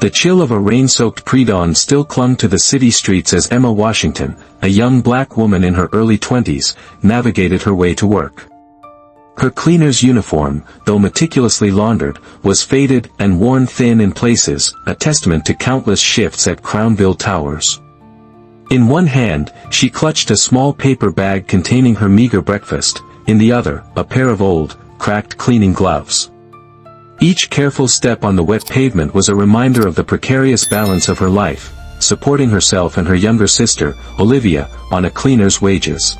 The chill of a rain-soaked pre-dawn still clung to the city streets as Emma Washington, a young black woman in her early 20s, navigated her way to work. Her cleaner's uniform, though meticulously laundered, was faded and worn thin in places, a testament to countless shifts at Crownville Towers. In one hand, she clutched a small paper bag containing her meager breakfast, in the other, a pair of old, cracked cleaning gloves. Each careful step on the wet pavement was a reminder of the precarious balance of her life, supporting herself and her younger sister, Olivia, on a cleaner's wages.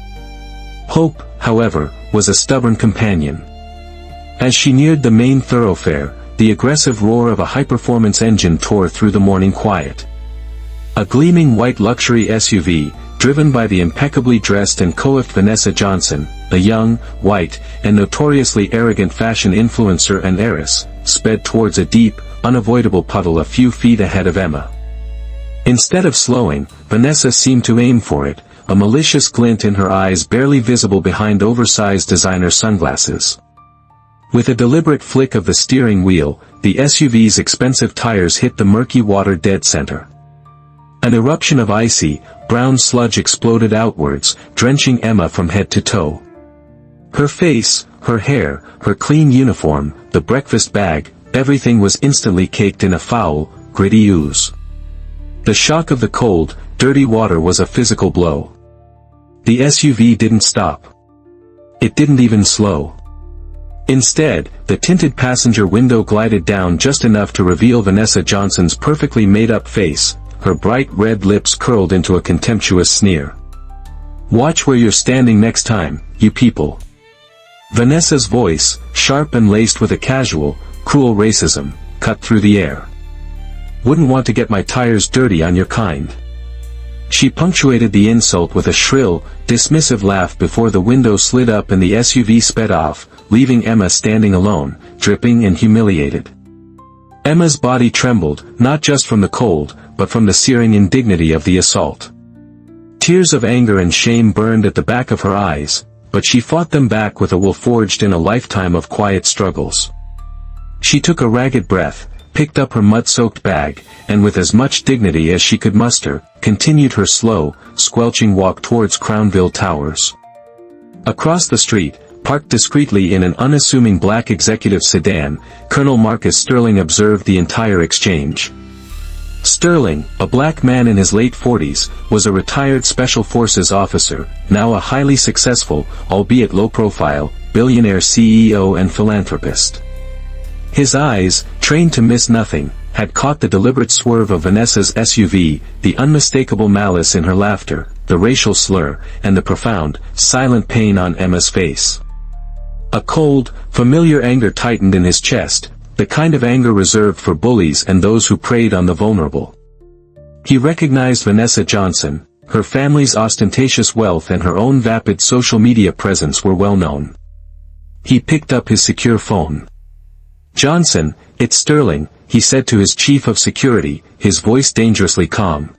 Hope, however, was a stubborn companion. As she neared the main thoroughfare, the aggressive roar of a high-performance engine tore through the morning quiet. A gleaming white luxury SUV, driven by the impeccably dressed and coiffed Vanessa Johnson, a young, white, and notoriously arrogant fashion influencer and heiress, sped towards a deep, unavoidable puddle a few feet ahead of Emma. Instead of slowing, Vanessa seemed to aim for it, a malicious glint in her eyes barely visible behind oversized designer sunglasses. With a deliberate flick of the steering wheel, the SUV's expensive tires hit the murky water dead center. An eruption of icy, brown sludge exploded outwards, drenching Emma from head to toe. Her face, her hair, her clean uniform, the breakfast bag, everything was instantly caked in a foul, gritty ooze. The shock of the cold, dirty water was a physical blow. The SUV didn't stop. It didn't even slow. Instead, the tinted passenger window glided down just enough to reveal Vanessa Johnson's perfectly made-up face, her bright red lips curled into a contemptuous sneer. "Watch where you're standing next time, you people." Vanessa's voice, sharp and laced with a casual, cruel racism, cut through the air. "Wouldn't want to get my tires dirty on your kind." She punctuated the insult with a shrill, dismissive laugh before the window slid up and the SUV sped off, leaving Emma standing alone, dripping and humiliated. Emma's body trembled, not just from the cold, but from the searing indignity of the assault. Tears of anger and shame burned at the back of her eyes, but she fought them back with a will forged in a lifetime of quiet struggles. She took a ragged breath, picked up her mud-soaked bag, and with as much dignity as she could muster, continued her slow, squelching walk towards Crownville Towers. Across the street, parked discreetly in an unassuming black executive sedan, Colonel Marcus Sterling observed the entire exchange. Sterling, a black man in his late 40s, was a retired Special Forces officer, now a highly successful, albeit low-profile, billionaire CEO and philanthropist. His eyes, trained to miss nothing, had caught the deliberate swerve of Vanessa's SUV, the unmistakable malice in her laughter, the racial slur, and the profound, silent pain on Emma's face. A cold, familiar anger tightened in his chest, the kind of anger reserved for bullies and those who preyed on the vulnerable. He recognized Vanessa Johnson, her family's ostentatious wealth and her own vapid social media presence were well known. He picked up his secure phone. "Johnson, it's Sterling," he said to his chief of security, his voice dangerously calm.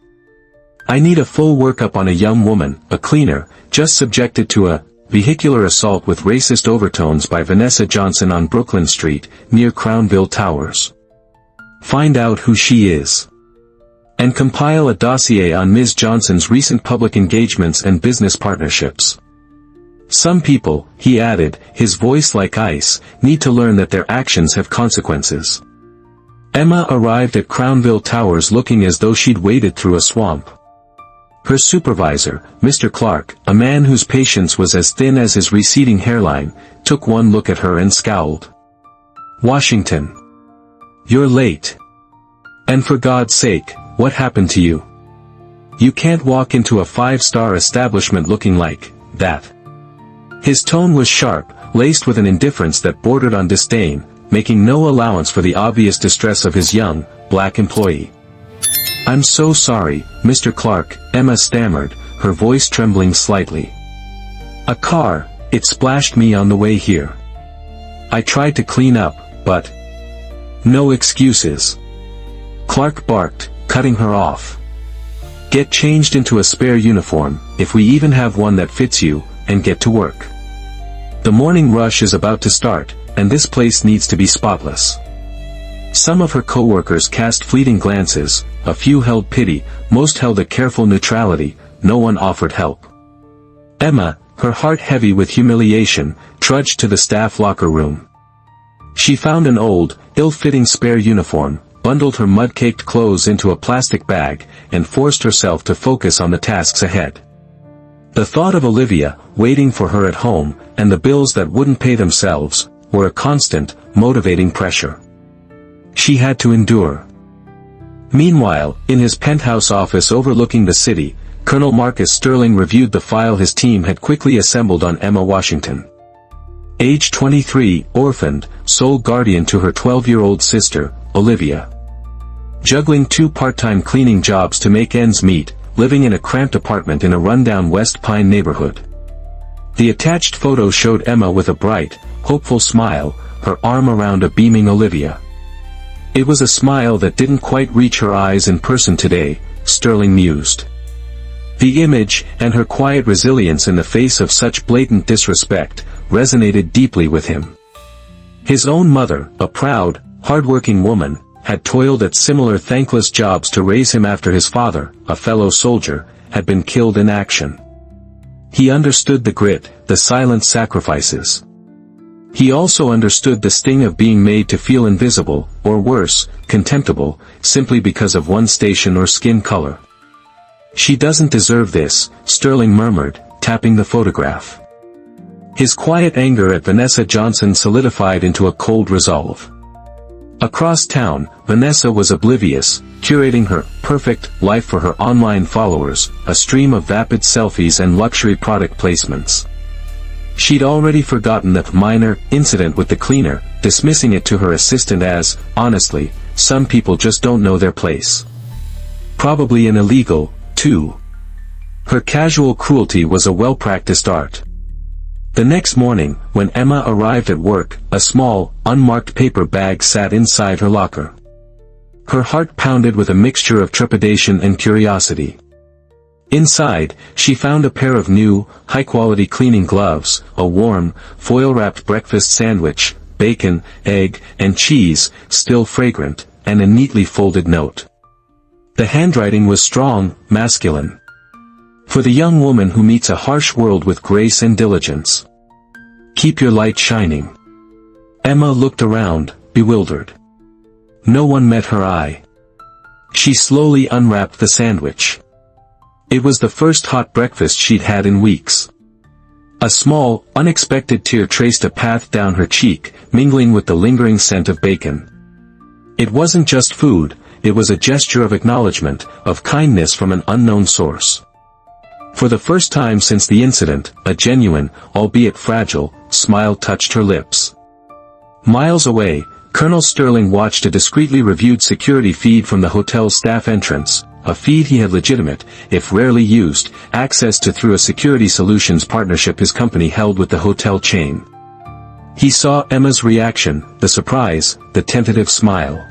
"I need a full workup on a young woman, a cleaner, just subjected to a vehicular assault with racist overtones by Vanessa Johnson on Brooklyn Street, near Crownville Towers. Find out who she is. And compile a dossier on Ms. Johnson's recent public engagements and business partnerships. Some people," he added, his voice like ice, "need to learn that their actions have consequences." Emma arrived at Crownville Towers looking as though she'd waded through a swamp. Her supervisor, Mr. Clark, a man whose patience was as thin as his receding hairline, took one look at her and scowled. "Washington. You're late. And for God's sake, what happened to you? You can't walk into a five-star establishment looking like that." His tone was sharp, laced with an indifference that bordered on disdain, making no allowance for the obvious distress of his young, black employee. "I'm so sorry, Mr. Clark," Emma stammered, her voice trembling slightly. "A car, it splashed me on the way here. I tried to clean up, but—" "No excuses," Clark barked, cutting her off. "Get changed into a spare uniform, if we even have one that fits you, and get to work. The morning rush is about to start, and this place needs to be spotless." Some of her co-workers cast fleeting glances, a few held pity, most held a careful neutrality, no one offered help. Emma, her heart heavy with humiliation, trudged to the staff locker room. She found an old, ill-fitting spare uniform, bundled her mud-caked clothes into a plastic bag, and forced herself to focus on the tasks ahead. The thought of Olivia, waiting for her at home, and the bills that wouldn't pay themselves, were a constant, motivating pressure. She had to endure. Meanwhile, in his penthouse office overlooking the city, Colonel Marcus Sterling reviewed the file his team had quickly assembled on Emma Washington. Age 23, orphaned, sole guardian to her 12-year-old sister, Olivia. Juggling 2 part-time cleaning jobs to make ends meet, living in a cramped apartment in a rundown West Pine neighborhood. The attached photo showed Emma with a bright, hopeful smile, her arm around a beaming Olivia. It was a smile that didn't quite reach her eyes in person today, Sterling mused. The image, and her quiet resilience in the face of such blatant disrespect, resonated deeply with him. His own mother, a proud, hardworking woman, had toiled at similar thankless jobs to raise him after his father, a fellow soldier, had been killed in action. He understood the grit, the silent sacrifices. He also understood the sting of being made to feel invisible, or worse, contemptible, simply because of one's station or skin color. "She doesn't deserve this," Sterling murmured, tapping the photograph. His quiet anger at Vanessa Johnson solidified into a cold resolve. Across town, Vanessa was oblivious, curating her perfect life for her online followers, a stream of vapid selfies and luxury product placements. She'd already forgotten that minor incident with the cleaner, dismissing it to her assistant as, honestly, some people just don't know their place. Probably an illegal, too. Her casual cruelty was a well-practiced art. The next morning, when Emma arrived at work, a small, unmarked paper bag sat inside her locker. Her heart pounded with a mixture of trepidation and curiosity. Inside, she found a pair of new, high-quality cleaning gloves, a warm, foil-wrapped breakfast sandwich, bacon, egg, and cheese, still fragrant, and a neatly folded note. The handwriting was strong, masculine. For the young woman who meets a harsh world with grace and diligence. Keep your light shining. Emma looked around, bewildered. No one met her eye. She slowly unwrapped the sandwich. It was the first hot breakfast she'd had in weeks. A small, unexpected tear traced a path down her cheek, mingling with the lingering scent of bacon. It wasn't just food, it was a gesture of acknowledgement, of kindness from an unknown source. For the first time since the incident, a genuine, albeit fragile, smile touched her lips. Miles away, Colonel Sterling watched a discreetly reviewed security feed from the hotel's staff entrance, a feed he had legitimate, if rarely used, access to through a security solutions partnership his company held with the hotel chain. He saw Emma's reaction, the surprise, the tentative smile.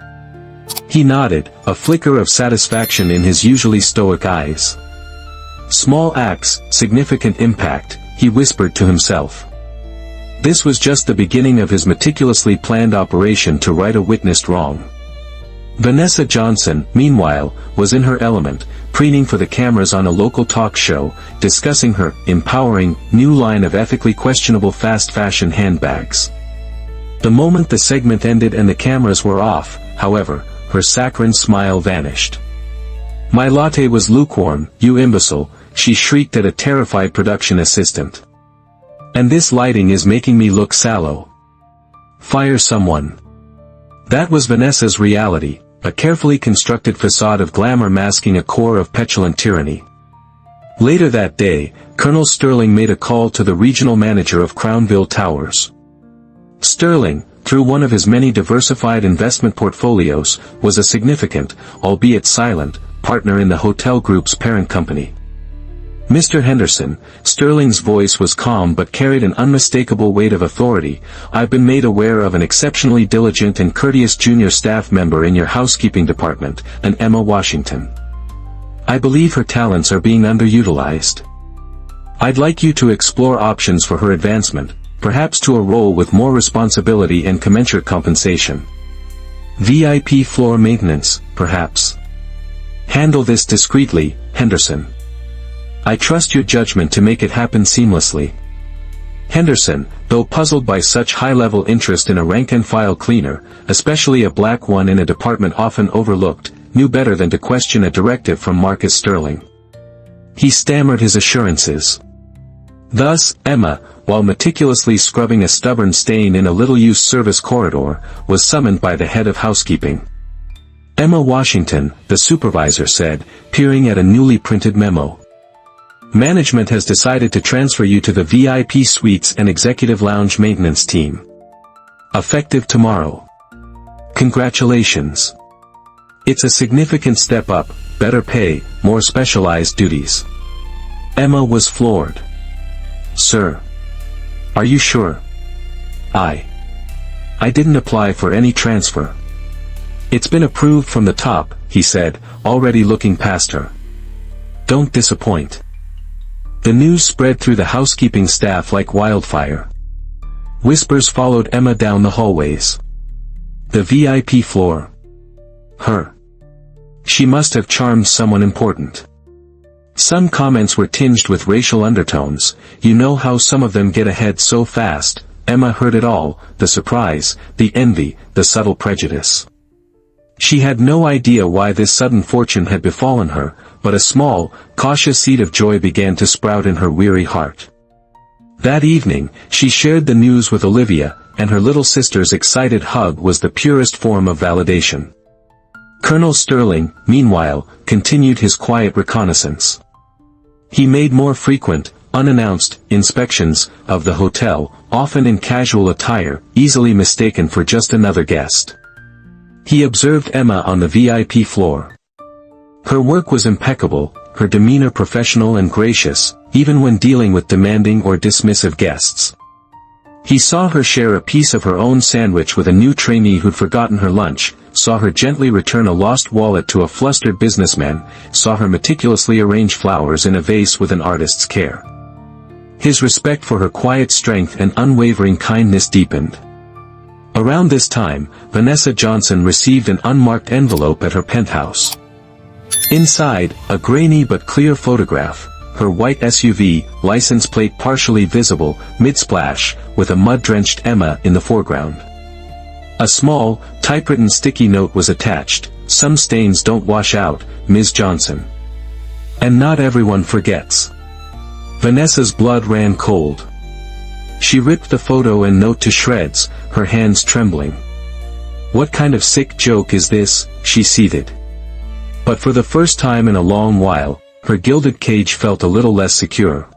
He nodded, a flicker of satisfaction in his usually stoic eyes. Small acts, significant impact, he whispered to himself. This was just the beginning of his meticulously planned operation to right a witnessed wrong. Vanessa Johnson, meanwhile, was in her element, preening for the cameras on a local talk show, discussing her empowering new line of ethically questionable fast fashion handbags. The moment the segment ended and the cameras were off, however, her saccharine smile vanished. "My latte was lukewarm, you imbecile," she shrieked at a terrified production assistant. "And this lighting is making me look sallow. Fire someone." That was Vanessa's reality, a carefully constructed facade of glamour masking a core of petulant tyranny. Later that day, Colonel Sterling made a call to the regional manager of Crownville Towers. Sterling, through one of his many diversified investment portfolios, was a significant, albeit silent, partner in the hotel group's parent company. "Mr. Henderson," Sterling's voice was calm but carried an unmistakable weight of authority, "I've been made aware of an exceptionally diligent and courteous junior staff member in your housekeeping department, an Emma Washington. I believe her talents are being underutilized. I'd like you to explore options for her advancement, perhaps to a role with more responsibility and commensurate compensation." VIP floor maintenance, perhaps. Handle this discreetly, Henderson. I trust your judgment to make it happen seamlessly. Henderson, though puzzled by such high-level interest in a rank-and-file cleaner, especially a black one in a department often overlooked, knew better than to question a directive from Marcus Sterling. He stammered his assurances. Thus, Emma, while meticulously scrubbing a stubborn stain in a little-used service corridor, was summoned by the head of housekeeping. Emma Washington, the supervisor said, peering at a newly printed memo. Management has decided to transfer you to the VIP Suites and Executive Lounge maintenance team. Effective tomorrow. Congratulations. It's a significant step up, better pay, more specialized duties. Emma was floored. Sir. Are you sure? I didn't apply for any transfer. It's been approved from the top, he said, already looking past her. Don't disappoint. The news spread through the housekeeping staff like wildfire. Whispers followed Emma down the hallways. The VIP floor. Her. She must have charmed someone important. Some comments were tinged with racial undertones. You know how some of them get ahead so fast. Emma heard it all, the surprise, the envy, the subtle prejudice. She had no idea why this sudden fortune had befallen her, but a small, cautious seed of joy began to sprout in her weary heart. That evening, she shared the news with Olivia, and her little sister's excited hug was the purest form of validation. Colonel Sterling, meanwhile, continued his quiet reconnaissance. He made more frequent, unannounced, inspections of the hotel, often in casual attire, easily mistaken for just another guest. He observed Emma on the VIP floor. Her work was impeccable, her demeanor professional and gracious, even when dealing with demanding or dismissive guests. He saw her share a piece of her own sandwich with a new trainee who'd forgotten her lunch, saw her gently return a lost wallet to a flustered businessman, saw her meticulously arrange flowers in a vase with an artist's care. His respect for her quiet strength and unwavering kindness deepened. Around this time, Vanessa Johnson received an unmarked envelope at her penthouse. Inside, a grainy but clear photograph, her white SUV, license plate partially visible, mid-splash, with a mud-drenched Emma in the foreground. A small, typewritten sticky note was attached. Some stains don't wash out, Ms. Johnson. And not everyone forgets. Vanessa's blood ran cold. She ripped the photo and note to shreds, her hands trembling. What kind of sick joke is this, she seethed. But for the first time in a long while, her gilded cage felt a little less secure.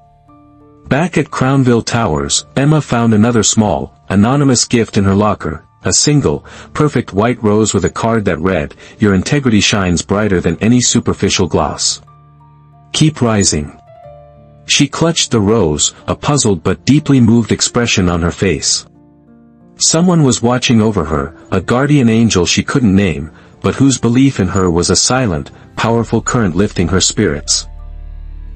Back at Crownville Towers, Emma found another small, anonymous gift in her locker, a single, perfect white rose with a card that read, "Your integrity shines brighter than any superficial gloss. Keep rising." She clutched the rose, a puzzled but deeply moved expression on her face. Someone was watching over her, a guardian angel she couldn't name, but whose belief in her was a silent, powerful current lifting her spirits.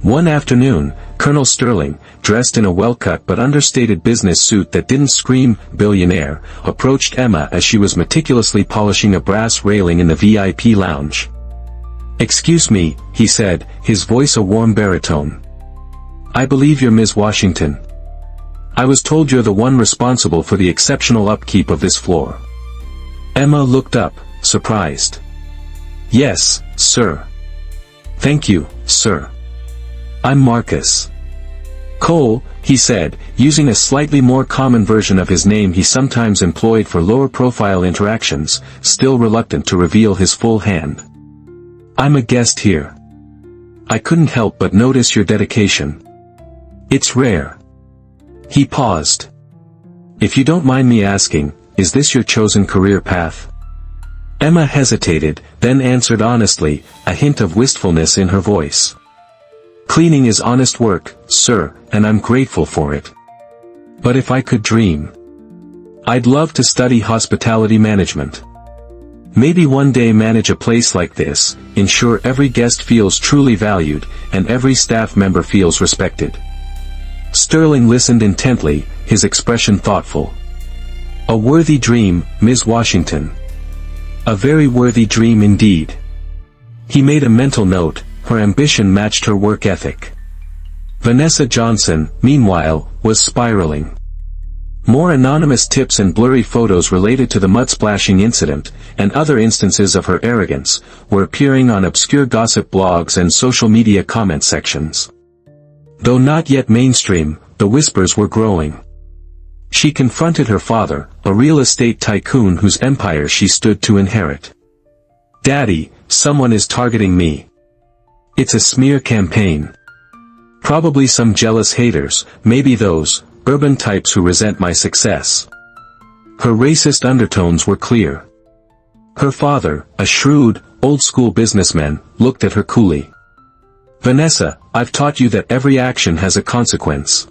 One afternoon, Colonel Sterling, dressed in a well-cut but understated business suit that didn't scream billionaire, approached Emma as she was meticulously polishing a brass railing in the VIP lounge. "Excuse me," he said, his voice a warm baritone. "I believe you're Ms. Washington. I was told you're the one responsible for the exceptional upkeep of this floor." Emma looked up, surprised. "Yes, sir." "Thank you, sir. I'm Marcus Cole," he said, using a slightly more common version of his name he sometimes employed for lower-profile interactions, still reluctant to reveal his full hand. "I'm a guest here. I couldn't help but notice your dedication. It's rare." He paused. "If you don't mind me asking, is this your chosen career path?" Emma hesitated, then answered honestly, a hint of wistfulness in her voice. "Cleaning is honest work, sir, and I'm grateful for it. But if I could dream, I'd love to study hospitality management. Maybe one day manage a place like this, ensure every guest feels truly valued, and every staff member feels respected." Sterling listened intently, his expression thoughtful. "A worthy dream, Ms. Washington. A very worthy dream indeed. He made a mental note. Her ambition matched her work ethic. Vanessa Johnson, meanwhile, was spiraling. More anonymous tips and blurry photos related to the mudsplashing incident, and other instances of her arrogance, were appearing on obscure gossip blogs and social media comment sections. Though not yet mainstream, the whispers were growing. She confronted her father, a real estate tycoon whose empire she stood to inherit. "Daddy, someone is targeting me. It's a smear campaign. Probably some jealous haters, maybe those urban types who resent my success." Her racist undertones were clear. Her father, a shrewd, old-school businessman, looked at her coolly. "Vanessa, I've taught you that every action has a consequence.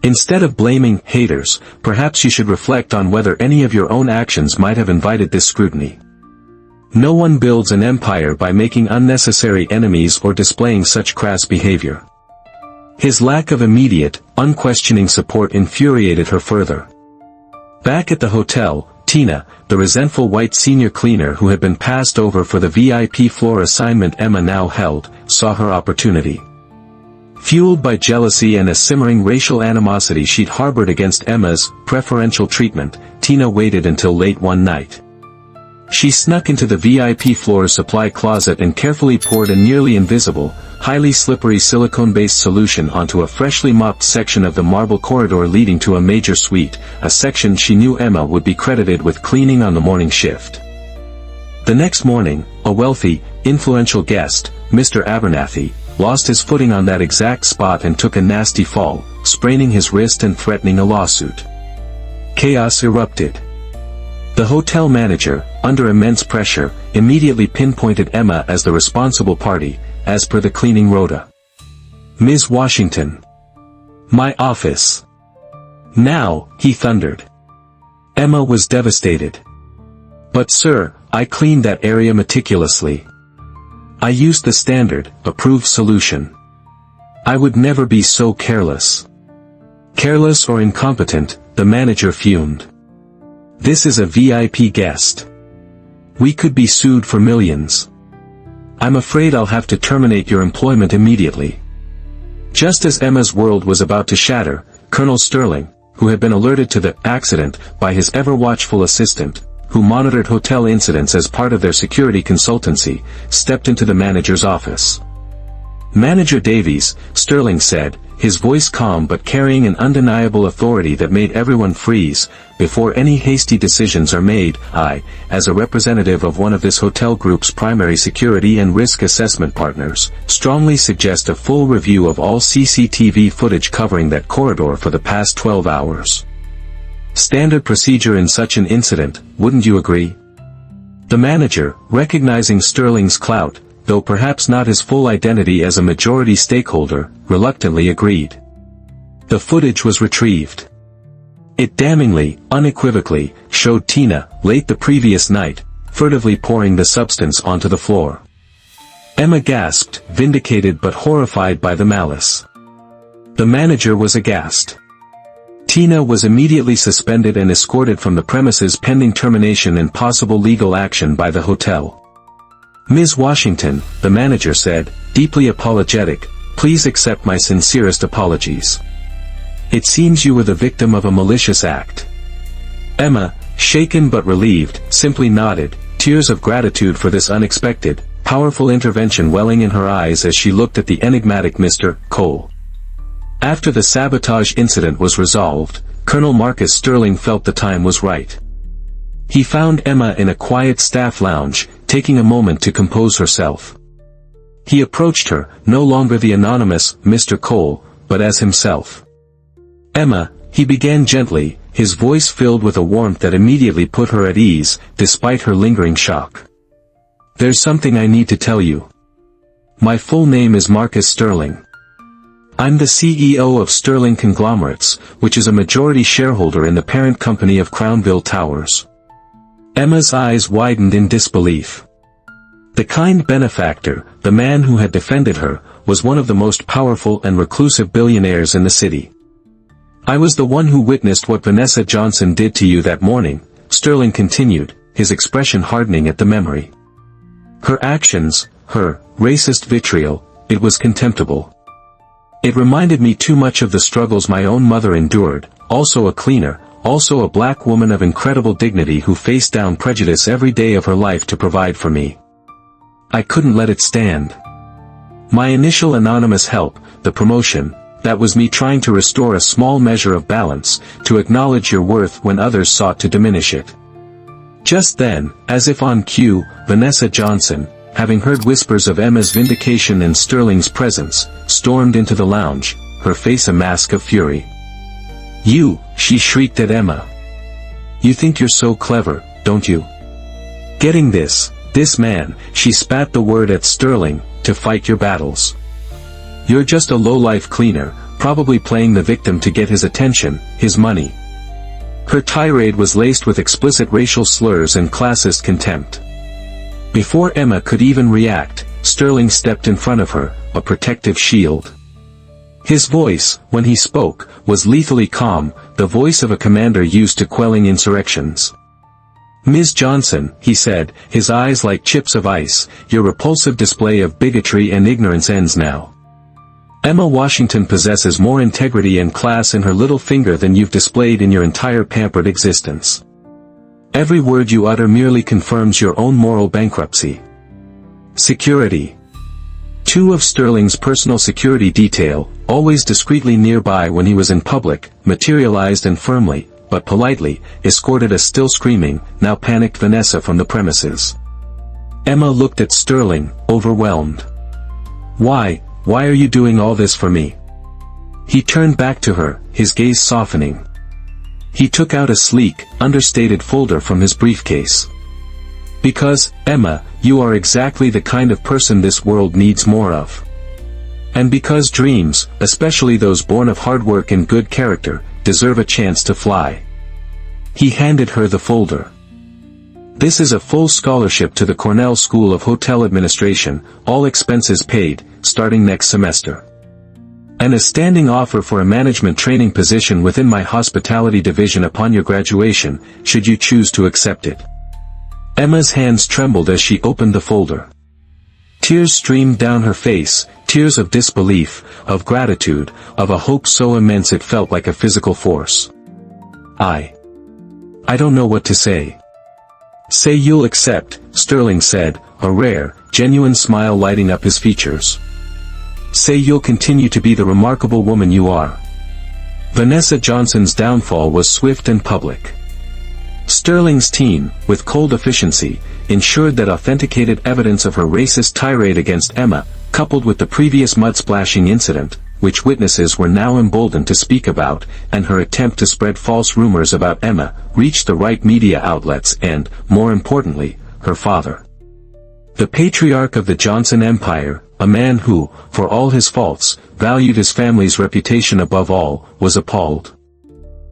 Instead of blaming haters, perhaps you should reflect on whether any of your own actions might have invited this scrutiny. No one builds an empire by making unnecessary enemies or displaying such crass behavior." His lack of immediate, unquestioning support infuriated her further. Back at the hotel, Tina, the resentful white senior cleaner who had been passed over for the VIP floor assignment Emma now held, saw her opportunity. Fueled by jealousy and a simmering racial animosity she'd harbored against Emma's preferential treatment, Tina waited until late one night. She snuck into the VIP floor supply closet and carefully poured a nearly invisible, highly slippery silicone-based solution onto a freshly mopped section of the marble corridor leading to a major suite, a section she knew Emma would be credited with cleaning on the morning shift. The next morning, a wealthy, influential guest, Mr. Abernathy, lost his footing on that exact spot and took a nasty fall, spraining his wrist and threatening a lawsuit. Chaos erupted. The hotel manager, under immense pressure, immediately pinpointed Emma as the responsible party, as per the cleaning rota. "Ms. Washington. My office. Now," he thundered. Emma was devastated. "But sir, I cleaned that area meticulously. I used the standard, approved solution. I would never be so careless." "Careless or incompetent," the manager fumed. "This is a VIP guest. We could be sued for millions. I'm afraid I'll have to terminate your employment immediately." Just as Emma's world was about to shatter, Colonel Sterling, who had been alerted to the accident by his ever-watchful assistant, who monitored hotel incidents as part of their security consultancy, stepped into the manager's office. "Manager Davies," Sterling said, his voice calm but carrying an undeniable authority that made everyone freeze, "before any hasty decisions are made, I, as a representative of one of this hotel group's primary security and risk assessment partners, strongly suggest a full review of all CCTV footage covering that corridor for the past 12 hours. Standard procedure in such an incident, wouldn't you agree?" The manager, recognizing Sterling's clout, though perhaps not his full identity as a majority stakeholder, reluctantly agreed. The footage was retrieved. It damningly, unequivocally, showed Tina, late the previous night, furtively pouring the substance onto the floor. Emma gasped, vindicated but horrified by the malice. The manager was aghast. Tina was immediately suspended and escorted from the premises pending termination and possible legal action by the hotel. "Ms. Washington," the manager said, deeply apologetic, "please accept my sincerest apologies. It seems you were the victim of a malicious act." Emma, shaken but relieved, simply nodded, tears of gratitude for this unexpected, powerful intervention welling in her eyes as she looked at the enigmatic Mr. Cole. After the sabotage incident was resolved, Colonel Marcus Sterling felt the time was right. He found Emma in a quiet staff lounge, taking a moment to compose herself. He approached her, no longer the anonymous Mr. Cole, but as himself. "Emma," he began gently, his voice filled with a warmth that immediately put her at ease, despite her lingering shock. "There's something I need to tell you. My full name is Marcus Sterling. I'm the CEO of Sterling Conglomerates, which is a majority shareholder in the parent company of Crownville Towers." Emma's eyes widened in disbelief. The kind benefactor, the man who had defended her, was one of the most powerful and reclusive billionaires in the city. "I was the one who witnessed what Vanessa Johnson did to you that morning," Sterling continued, his expression hardening at the memory. Her actions, her racist vitriol, it was contemptible. It reminded me too much of the struggles my own mother endured, also a cleaner, also a black woman of incredible dignity who faced down prejudice every day of her life to provide for me. I couldn't let it stand. My initial anonymous help, the promotion, that was me trying to restore a small measure of balance, to acknowledge your worth when others sought to diminish it. Just then, as if on cue, Vanessa Johnson, having heard whispers of Emma's vindication and Sterling's presence, stormed into the lounge, her face a mask of fury. "You," she shrieked at Emma. "You think you're so clever, don't you? Getting this man," she spat the word at Sterling, "to fight your battles. You're just a low-life cleaner, probably playing the victim to get his attention, his money." Her tirade was laced with explicit racial slurs and classist contempt. Before Emma could even react, Sterling stepped in front of her, a protective shield. His voice, when he spoke, was lethally calm, the voice of a commander used to quelling insurrections. "Ms. Johnson," he said, his eyes like chips of ice, "your repulsive display of bigotry and ignorance ends now. Emma Washington possesses more integrity and class in her little finger than you've displayed in your entire pampered existence. Every word you utter merely confirms your own moral bankruptcy." Security. Two of Sterling's personal security detail, always discreetly nearby when he was in public, materialized and firmly, but politely, escorted a still screaming, now panicked Vanessa from the premises. Emma looked at Sterling, overwhelmed. Why are you doing all this for me?" He turned back to her, his gaze softening. He took out a sleek, understated folder from his briefcase. "Because, Emma, you are exactly the kind of person this world needs more of. And because dreams, especially those born of hard work and good character, deserve a chance to fly." He handed her the folder. "This is a full scholarship to the Cornell School of Hotel Administration, all expenses paid, starting next semester. And a standing offer for a management training position within my hospitality division upon your graduation, should you choose to accept it." Emma's hands trembled as she opened the folder. Tears streamed down her face, tears of disbelief, of gratitude, of a hope so immense it felt like a physical force. I don't know what to say." "Say you'll accept," Sterling said, a rare, genuine smile lighting up his features. "Say you'll continue to be the remarkable woman you are." Vanessa Johnson's downfall was swift and public. Sterling's team, with cold efficiency, ensured that authenticated evidence of her racist tirade against Emma, coupled with the previous mud-splashing incident, which witnesses were now emboldened to speak about, and her attempt to spread false rumors about Emma, reached the right media outlets and, more importantly, her father. The patriarch of the Johnson Empire, a man who, for all his faults, valued his family's reputation above all, was appalled.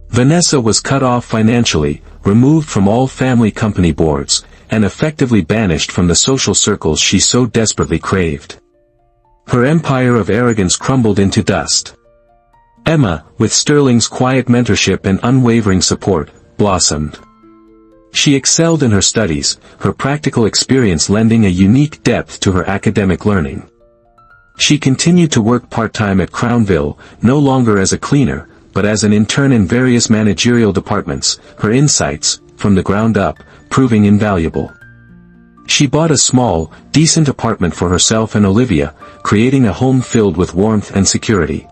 Vanessa was cut off financially, removed from all family company boards, and effectively banished from the social circles she so desperately craved. Her empire of arrogance crumbled into dust. Emma, with Sterling's quiet mentorship and unwavering support, blossomed. She excelled in her studies, her practical experience lending a unique depth to her academic learning. She continued to work part-time at Crownville, no longer as a cleaner, but as an intern in various managerial departments, her insights, from the ground up, proving invaluable. She bought a small, decent apartment for herself and Olivia, creating a home filled with warmth and security.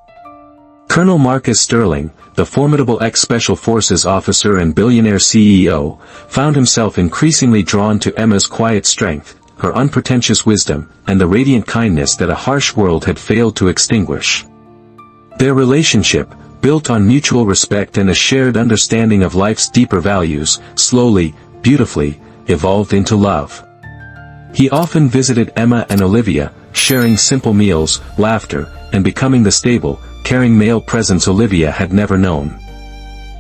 Colonel Marcus Sterling, the formidable ex-Special Forces officer and billionaire CEO, found himself increasingly drawn to Emma's quiet strength, her unpretentious wisdom, and the radiant kindness that a harsh world had failed to extinguish. Their relationship, built on mutual respect and a shared understanding of life's deeper values, slowly, beautifully, evolved into love. He often visited Emma and Olivia, sharing simple meals, laughter, and becoming the stable, caring male presence Olivia had never known.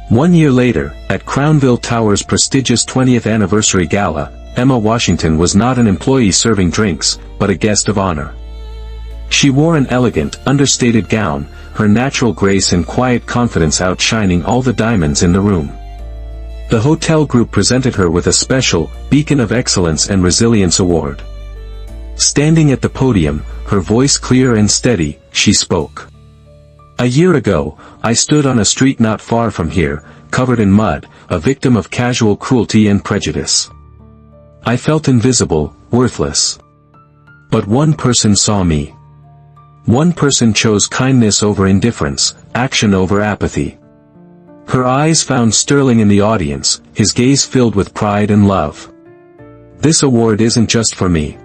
1 year later, at Crownville Tower's prestigious 20th anniversary gala, Emma Washington was not an employee serving drinks, but a guest of honor. She wore an elegant, understated gown, her natural grace and quiet confidence outshining all the diamonds in the room. The hotel group presented her with a special Beacon of Excellence and Resilience Award. Standing at the podium, her voice clear and steady, she spoke. "A year ago, I stood on a street not far from here, covered in mud, a victim of casual cruelty and prejudice. I felt invisible, worthless. But one person saw me. One person chose kindness over indifference, action over apathy." Her eyes found Sterling in the audience, his gaze filled with pride and love. "This award isn't just for me.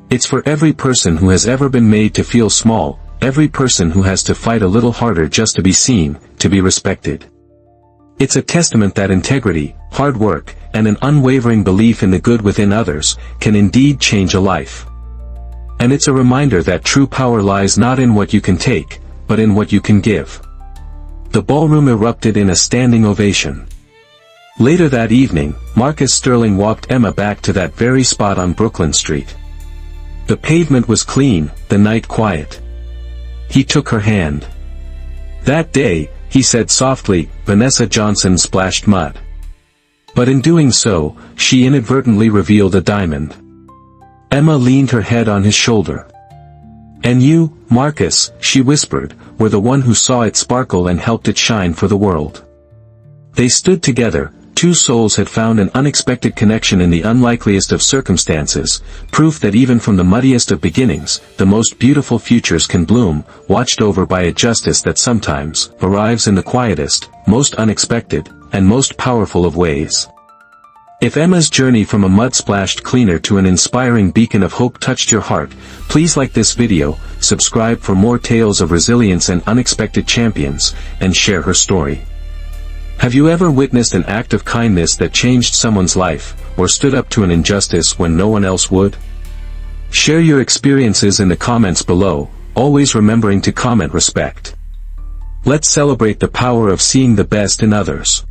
It's for every person who has ever been made to feel small, every person who has to fight a little harder just to be seen, to be respected. It's a testament that integrity, hard work, and an unwavering belief in the good within others, can indeed change a life. And it's a reminder that true power lies not in what you can take, but in what you can give." The ballroom erupted in a standing ovation. Later that evening, Marcus Sterling walked Emma back to that very spot on Brooklyn Street. The pavement was clean, the night quiet. He took her hand. "That day," he said softly, "Vanessa Johnson splashed mud. But in doing so, she inadvertently revealed a diamond." Emma leaned her head on his shoulder. "And you, Marcus," she whispered, "were the one who saw it sparkle and helped it shine for the world." They stood together, two souls had found an unexpected connection in the unlikeliest of circumstances, proof that even from the muddiest of beginnings, the most beautiful futures can bloom, watched over by a justice that sometimes arrives in the quietest, most unexpected, and most powerful of ways. If Emma's journey from a mud-splashed cleaner to an inspiring beacon of hope touched your heart, please like this video, subscribe for more tales of resilience and unexpected champions, and share her story. Have you ever witnessed an act of kindness that changed someone's life, or stood up to an injustice when no one else would? Share your experiences in the comments below, always remembering to comment respect. Let's celebrate the power of seeing the best in others.